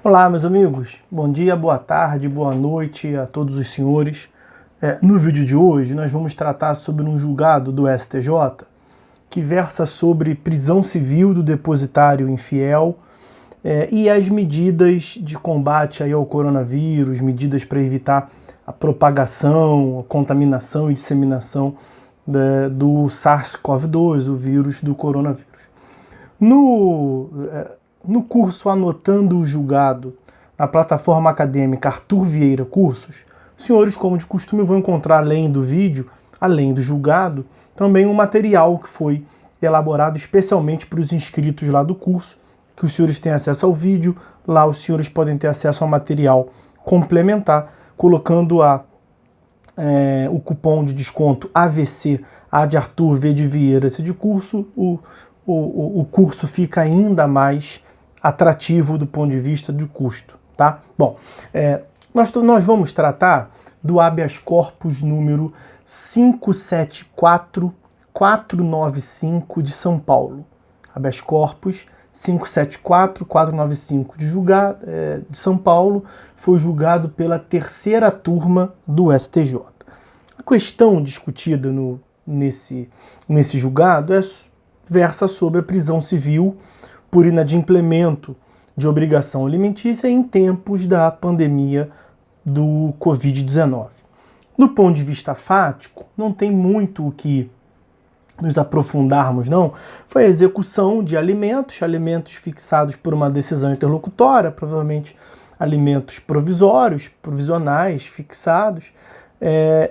Olá, meus amigos. Bom dia, boa tarde, boa noite a todos os senhores. No vídeo de hoje, nós vamos tratar sobre um julgado do STJ que versa sobre prisão civil do depositário infiel e as medidas de combate aí ao coronavírus, medidas para evitar a propagação, a contaminação e disseminação do SARS-CoV-2, o vírus do coronavírus. No curso Anotando o Julgado, na plataforma acadêmica Arthur Vieira Cursos, os senhores, como de costume, vão encontrar, além do vídeo, além do julgado, também um material que foi elaborado especialmente para os inscritos lá do curso, que os senhores têm acesso ao vídeo. Lá os senhores podem ter acesso ao material complementar, colocando o cupom de desconto AVC, A de Arthur, V de Vieira, C de curso, o curso fica ainda mais atrativo do ponto de vista de custo, tá? Bom, nós vamos tratar do habeas corpus número 574495 de São Paulo. Habeas corpus 574495 de São Paulo, foi julgado pela terceira turma do STJ. A questão discutida nesse julgado versa sobre a prisão civil por inadimplemento de obrigação alimentícia em tempos da pandemia do Covid-19. Do ponto de vista fático, não tem muito o que nos aprofundarmos, não. Foi a execução de alimentos fixados por uma decisão interlocutória, provavelmente alimentos provisionais, fixados,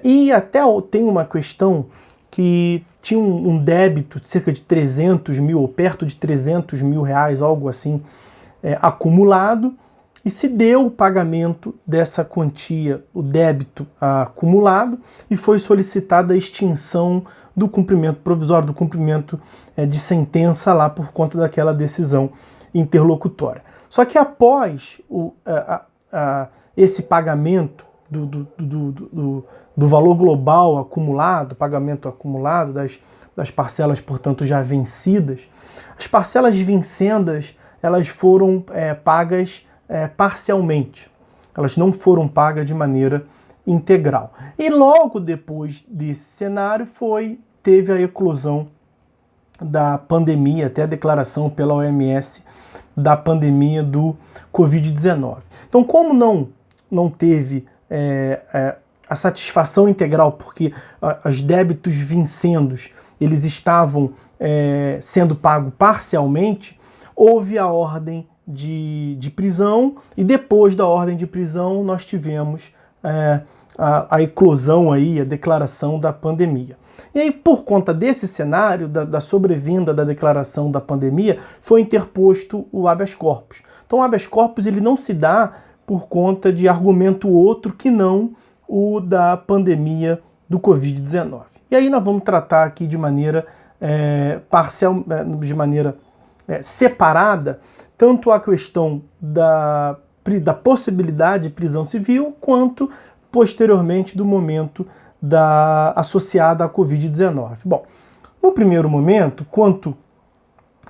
e até tem uma questão que tinha um débito de cerca de 300 mil, ou perto de 300 mil reais, algo assim, acumulado, e se deu o pagamento dessa quantia, o débito acumulado, e foi solicitada a extinção do cumprimento provisório, do cumprimento de sentença lá por conta daquela decisão interlocutória. Só que após esse pagamento do valor global acumulado, pagamento acumulado das parcelas, portanto, já vencidas, as parcelas vincendas, elas foram pagas parcialmente. Elas não foram pagas de maneira integral. E logo depois desse cenário teve a eclosão da pandemia, até a declaração pela OMS da pandemia do Covid-19. Então, como não teve a satisfação integral, porque os débitos vincendos eles estavam sendo pagos parcialmente, houve a ordem de prisão, e depois da ordem de prisão nós tivemos a eclosão aí, a declaração da pandemia. E aí, por conta desse cenário, da sobrevinda da declaração da pandemia, foi interposto o habeas corpus. Então o habeas corpus ele não se dá por conta de argumento outro que não o da pandemia do Covid-19. E aí nós vamos tratar aqui de maneira parcial, de maneira separada, tanto a questão da possibilidade de prisão civil, quanto posteriormente do momento associada à Covid-19. Bom, no primeiro momento, quanto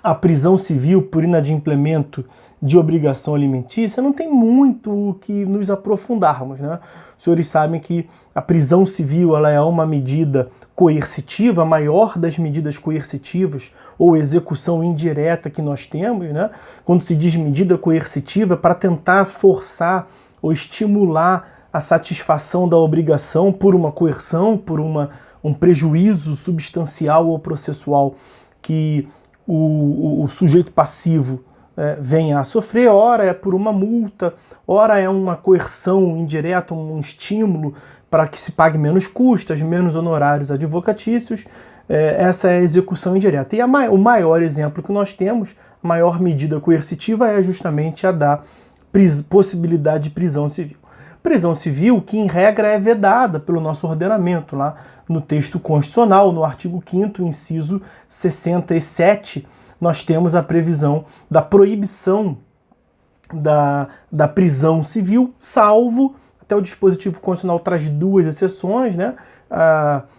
à prisão civil por inadimplemento de obrigação alimentícia, não tem muito o que nos aprofundarmos, né? Os senhores sabem que a prisão civil ela é uma medida coercitiva, a maior das medidas coercitivas, ou execução indireta que nós temos, né? Quando se diz medida coercitiva, para tentar forçar ou estimular a satisfação da obrigação por uma coerção, por um prejuízo substancial ou processual que o sujeito passivo venha a sofrer. Ora é por uma multa, ora é uma coerção indireta, um estímulo para que se pague menos custas, menos honorários advocatícios. Essa é a execução indireta. E o maior exemplo que nós temos, a maior medida coercitiva é justamente a da possibilidade de prisão civil. Prisão civil que, em regra, é vedada pelo nosso ordenamento, lá no texto constitucional, no artigo 5º, inciso 67, nós temos a previsão da proibição da prisão civil, salvo, até o dispositivo constitucional traz duas exceções, né?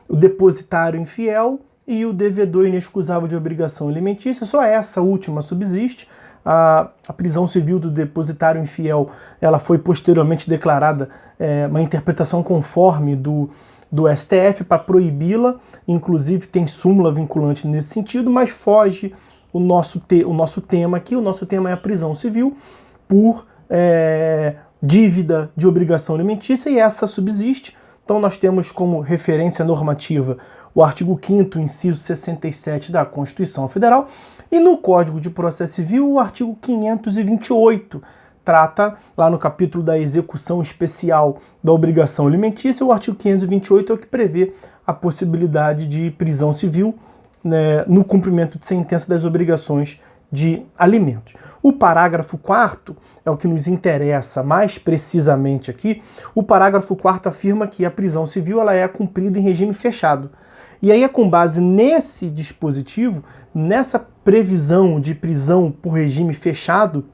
O depositário infiel e o devedor inexcusável de obrigação alimentícia. Só essa última subsiste, a prisão civil do depositário infiel, ela foi posteriormente declarada uma interpretação conforme do STF para proibi-la, inclusive tem súmula vinculante nesse sentido, mas foge o nosso tema aqui. O nosso tema é a prisão civil por dívida de obrigação alimentícia, e essa subsiste. Então nós temos como referência normativa o artigo 5º, inciso 67 da Constituição Federal, e no Código de Processo Civil o artigo 528 trata, lá no capítulo da execução especial da obrigação alimentícia, o artigo 528 é o que prevê a possibilidade de prisão civil, né, no cumprimento de sentença das obrigações de alimentos. O parágrafo 4º é o que nos interessa mais precisamente aqui. O parágrafo 4º afirma que a prisão civil ela é cumprida em regime fechado. E aí é com base nesse dispositivo, nessa previsão de prisão por regime fechado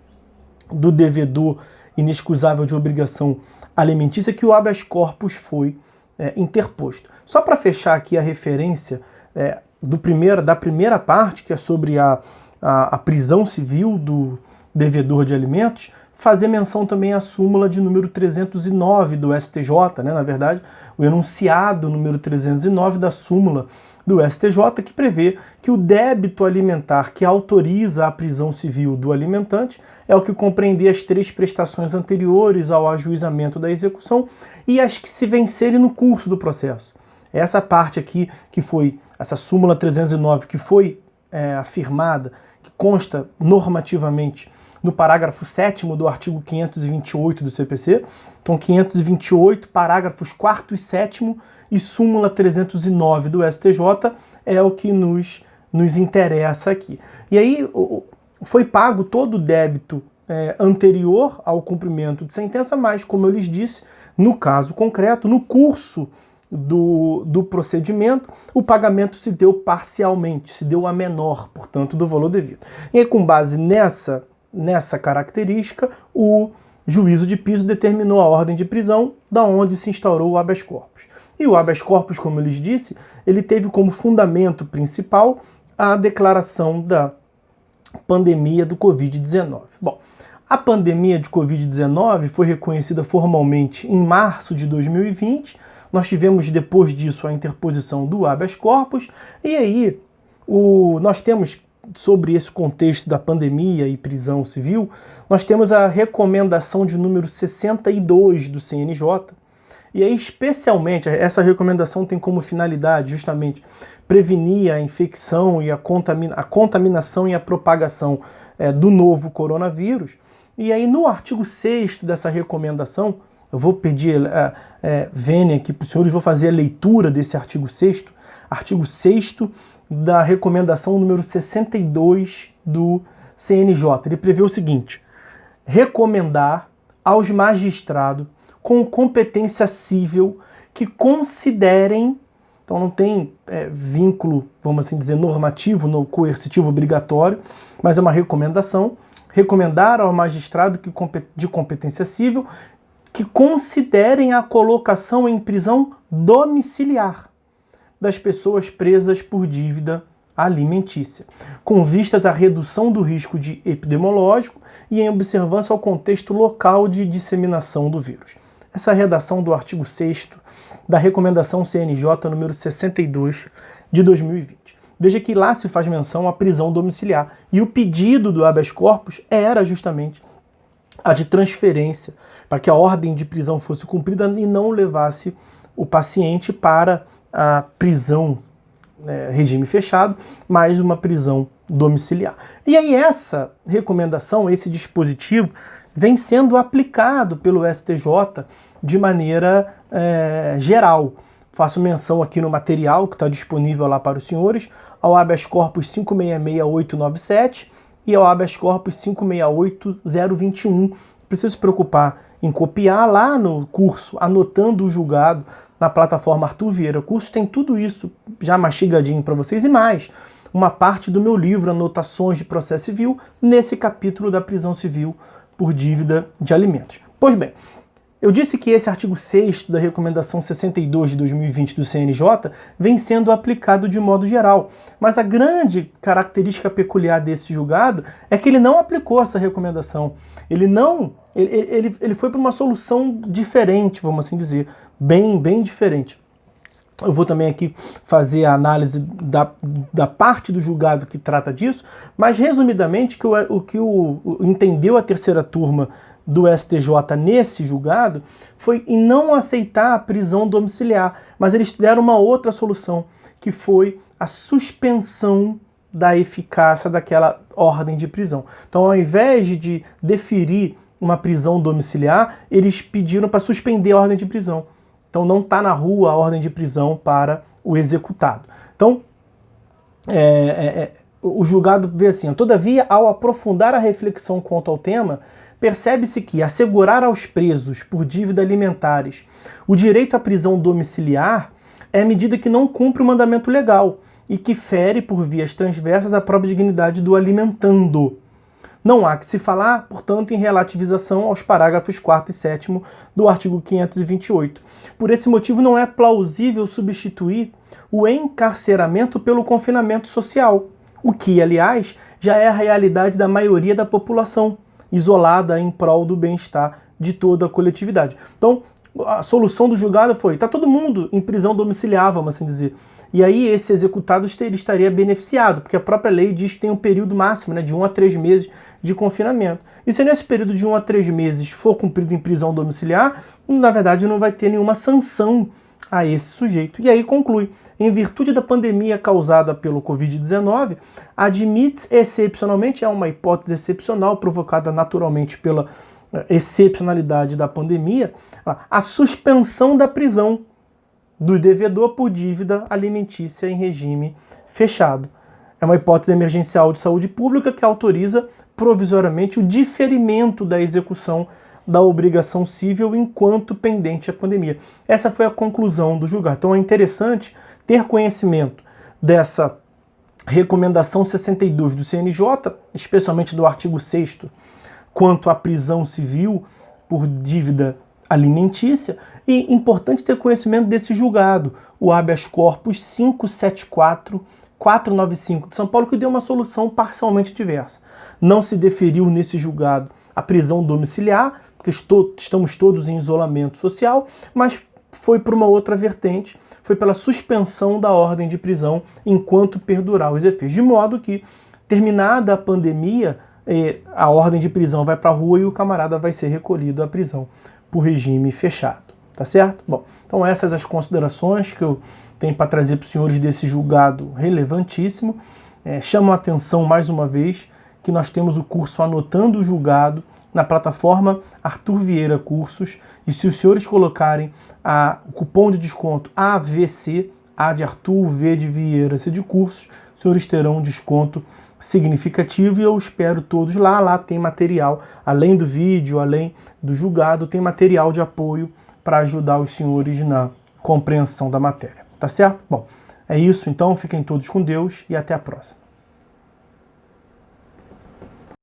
do devedor inexcusável de obrigação alimentícia, que o habeas corpus foi interposto. Só para fechar aqui a referência da primeira parte, que é sobre a prisão civil do devedor de alimentos, fazer menção também à súmula de número 309 do STJ, né? Na verdade, o enunciado número 309 da súmula do STJ, que prevê que o débito alimentar que autoriza a prisão civil do alimentante é o que compreender as 3 prestações anteriores ao ajuizamento da execução e as que se vencerem no curso do processo. Essa parte aqui, que foi essa súmula 309, que foi afirmada, que consta normativamente no parágrafo 7º do artigo 528 do CPC. Então, 528, parágrafos 4º e 7º e súmula 309 do STJ é o que nos interessa aqui. E aí foi pago todo o débito anterior ao cumprimento de sentença, mas, como eu lhes disse, no caso concreto, no curso do procedimento, o pagamento se deu parcialmente, se deu a menor, portanto, do valor devido. E aí, com base nessa característica, o juízo de piso determinou a ordem de prisão, da onde se instaurou o habeas corpus. E o habeas corpus, como eu lhes disse, ele teve como fundamento principal a declaração da pandemia do Covid-19. Bom, a pandemia de Covid-19 foi reconhecida formalmente em março de 2020. Nós tivemos, depois disso, a interposição do habeas corpus, e aí nós temos, sobre esse contexto da pandemia e prisão civil, nós temos a recomendação de número 62 do CNJ, e aí especialmente essa recomendação tem como finalidade justamente prevenir a infecção e a contaminação e a propagação do novo coronavírus. E aí no artigo 6º dessa recomendação, eu vou pedir vênia aqui para os senhores, vou fazer a leitura desse artigo 6º, artigo 6º da recomendação número 62 do CNJ. Ele prevê o seguinte: recomendar aos magistrados com competência cível que considerem, então não tem vínculo, vamos assim dizer, normativo, no coercitivo obrigatório, mas é uma recomendação, recomendar ao magistrado de competência cível que considerem a colocação em prisão domiciliar das pessoas presas por dívida alimentícia, com vistas à redução do risco epidemiológico e em observância ao contexto local de disseminação do vírus. Essa é a redação do artigo 6º da recomendação CNJ número 62 de 2020. Veja que lá se faz menção à prisão domiciliar, e o pedido do habeas corpus era justamente a de transferência, para que a ordem de prisão fosse cumprida e não levasse o paciente para a prisão regime fechado, mais uma prisão domiciliar. E aí essa recomendação, esse dispositivo, vem sendo aplicado pelo STJ de maneira geral. Faço menção aqui no material que está disponível lá para os senhores, ao habeas corpus 566897 e ao habeas corpus 568021. Não precisa se preocupar em copiar lá no curso, anotando o julgado na plataforma Arthur Vieira Cursos, tem tudo isso já mastigadinho para vocês e mais uma parte do meu livro Anotações de Processo Civil, nesse capítulo da prisão civil por dívida de alimentos. Pois bem, Eu disse que esse artigo 6º da Recomendação 62 de 2020 do CNJ vem sendo aplicado de modo geral, mas a grande característica peculiar desse julgado é que ele não aplicou essa recomendação. Ele foi para uma solução diferente, vamos assim dizer, bem diferente. Eu vou também aqui fazer a análise da parte do julgado que trata disso, mas resumidamente o que entendeu a terceira turma do STJ nesse julgado foi em não aceitar a prisão domiciliar, mas eles deram uma outra solução, que foi a suspensão da eficácia daquela ordem de prisão. Então, ao invés de deferir uma prisão domiciliar, eles pediram para suspender a ordem de prisão. Então não está na rua a ordem de prisão para o executado. Então, o julgado vê assim: todavia, ao aprofundar a reflexão quanto ao tema, percebe-se que assegurar aos presos por dívida alimentares o direito à prisão domiciliar é medida que não cumpre o mandamento legal e que fere por vias transversas a própria dignidade do alimentando. Não há que se falar, portanto, em relativização aos parágrafos 4º e 7º do artigo 528. Por esse motivo, não é plausível substituir o encarceramento pelo confinamento social, o que, aliás, já é a realidade da maioria da população, isolada em prol do bem-estar de toda a coletividade. Então, a solução do julgado foi: está todo mundo em prisão domiciliar, vamos assim dizer. E aí esse executado estaria beneficiado, porque a própria lei diz que tem um período máximo, né, de 1 a 3 meses de confinamento. E se nesse período de 1 a 3 meses for cumprido em prisão domiciliar, na verdade não vai ter nenhuma sanção a esse sujeito. E aí conclui: em virtude da pandemia causada pelo Covid-19, admite-se excepcionalmente, é uma hipótese excepcional provocada naturalmente pela excepcionalidade da pandemia, a suspensão da prisão do devedor por dívida alimentícia em regime fechado. É uma hipótese emergencial de saúde pública que autoriza provisoriamente o diferimento da execução da obrigação civil enquanto pendente a pandemia. Essa foi a conclusão do julgado. Então é interessante ter conhecimento dessa recomendação 62 do CNJ, especialmente do artigo 6º, quanto à prisão civil por dívida alimentícia, e importante ter conhecimento desse julgado, o habeas corpus 574-495 de São Paulo, que deu uma solução parcialmente diversa. Não se deferiu nesse julgado a prisão domiciliar, porque estamos todos em isolamento social, mas foi por uma outra vertente, foi pela suspensão da ordem de prisão enquanto perdurar os efeitos, de modo que, terminada a pandemia, a ordem de prisão vai para a rua e o camarada vai ser recolhido à prisão por regime fechado, tá certo? Bom, então essas as considerações que eu tenho para trazer para os senhores desse julgado relevantíssimo. Chamo a atenção mais uma vez que nós temos o curso Anotando o Julgado na plataforma Arthur Vieira Cursos, e se os senhores colocarem o cupom de desconto AVC, A de Arthur, V de Vieira, C de Cursos, os senhores terão um desconto significativo e eu espero todos lá. Lá tem material, além do vídeo, além do julgado, tem material de apoio para ajudar os senhores na compreensão da matéria, tá certo? Bom, é isso então, fiquem todos com Deus e até a próxima.